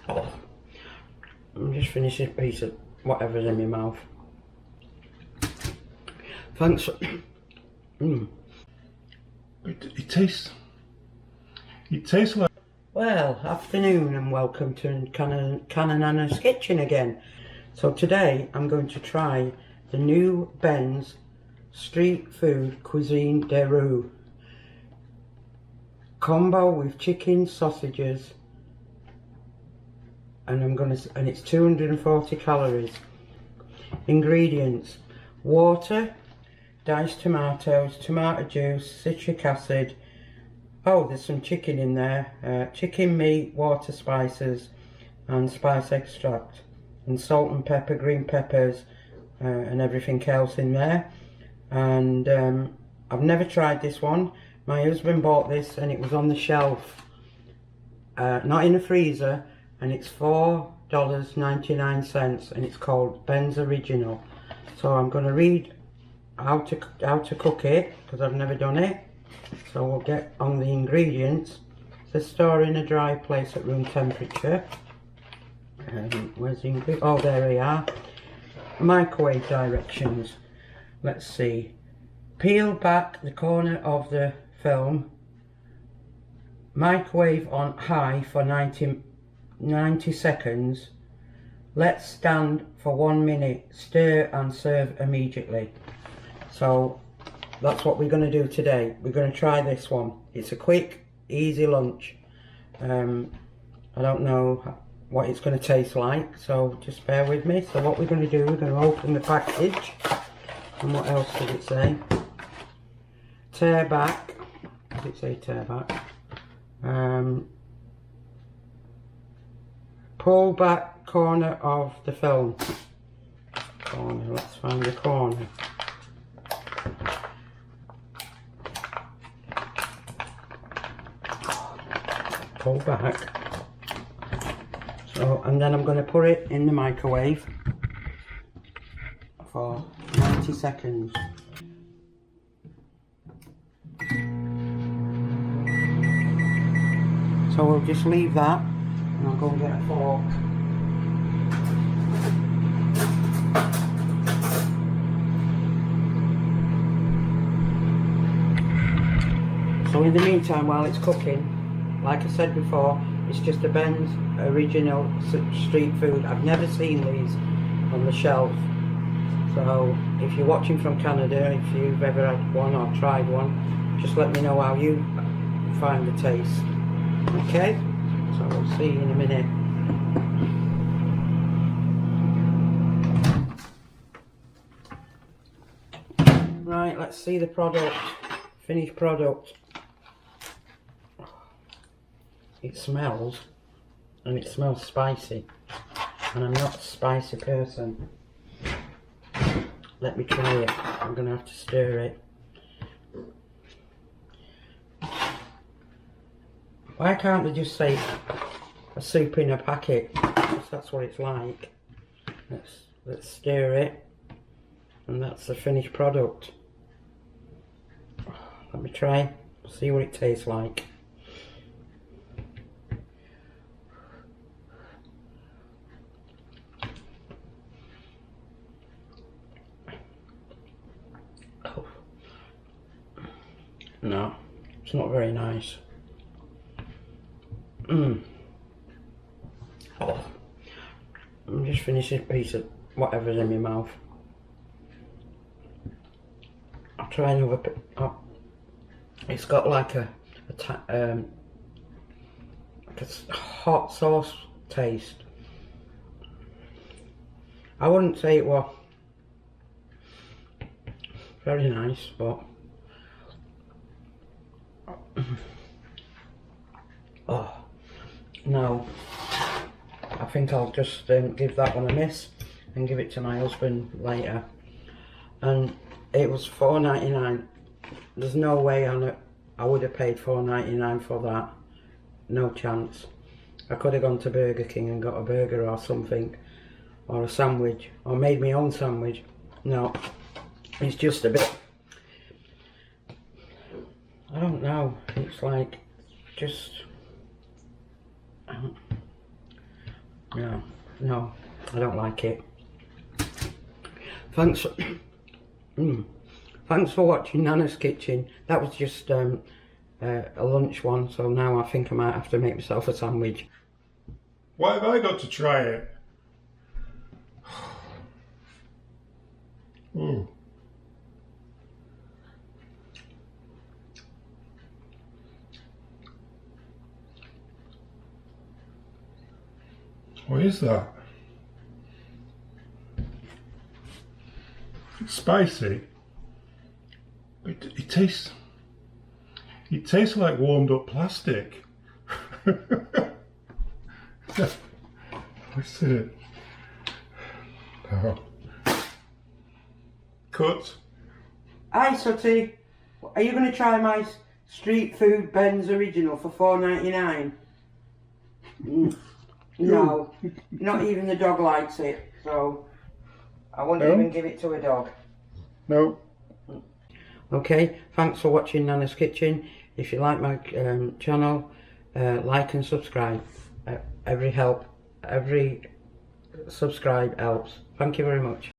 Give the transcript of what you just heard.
Oh, I'm just finishing a piece of whatever's in my mouth. Thanks. It tastes like... Well, afternoon and welcome to Canon Anna's Kitchen again. So today I'm going to try the new Ben's Street Food Cuisine de Rue combo with chicken sausages, and it's 240 calories. Ingredients: water, diced tomatoes, tomato juice, citric acid. Oh, there's some chicken in there. Chicken meat, water, spices, and spice extract, and salt and pepper, green peppers, and everything else in there. And I've never tried this one. My husband bought this and it was on the shelf, not in the freezer, and it's $4.99, and it's called Ben's Original. So I'm going to read how to cook it, because I've never done it. So we'll get on the ingredients. It says store in a dry place at room temperature. Where's the ingredients? Oh, there we are. Microwave directions. Let's see. Peel back the corner of the film. Microwave on high for 90 seconds. Let stand for 1 minute. Stir and serve immediately. So that's what we're going to do today. We're going to try this one. It's a quick, easy lunch. I don't know what it's going to taste like, so just bear with me. So what we're going to do, we're going to open the package. And what else does it say? Tear back. Does it say tear back? Pull back corner of the film. Corner, let's find the corner. Pull back. So, and then I'm going to put it in the microwave for 90 seconds. So we'll just leave that, and I'll go and get a fork. So in the meantime, while it's cooking, like I said before, it's just a Ben's Original street food. I've never seen these on the shelf. So if you're watching from Canada, if you've ever had one or tried one, just let me know how you find the taste. Okay, so we'll see you in a minute. Right, let's see the product, finished product. It smells, and it smells spicy, and I'm not a spicy person. Let me try it. I'm going to have to stir it. Why can't they just say a soup in a packet? Because that's what it's like. Let's stir it, and that's the finished product. Let me try, see what it tastes like. No, it's not very nice. Oh, I'm just finishing a piece of whatever's in my mouth. I'll try another bit. Oh, it's got like a hot sauce taste. I wouldn't say it was very nice, but oh no, I think I'll just give that one a miss and give it to my husband later. And it was $4.99. There's no way I would have paid $4.99 for that. No chance. I could have gone to Burger King and got a burger or something, or a sandwich, or made my own sandwich. No, it's just a bit, I don't know, it's like just Yeah, no, I don't like it. Thanks. Thanks for watching Nana's Kitchen. That was just a lunch one, so now I think I might have to make myself a sandwich. Why have I got to try it? Mm. What is that? It's spicy. It tastes like warmed up plastic. What's it? No. Cut. Hi Sutty, are you going to try my street food Ben's original for $4.99? No, not even the dog likes it, so I won't even give it to a dog. No. Okay, thanks for watching Nana's Kitchen. If you like my channel, like and subscribe. Every subscribe helps. Thank you very much.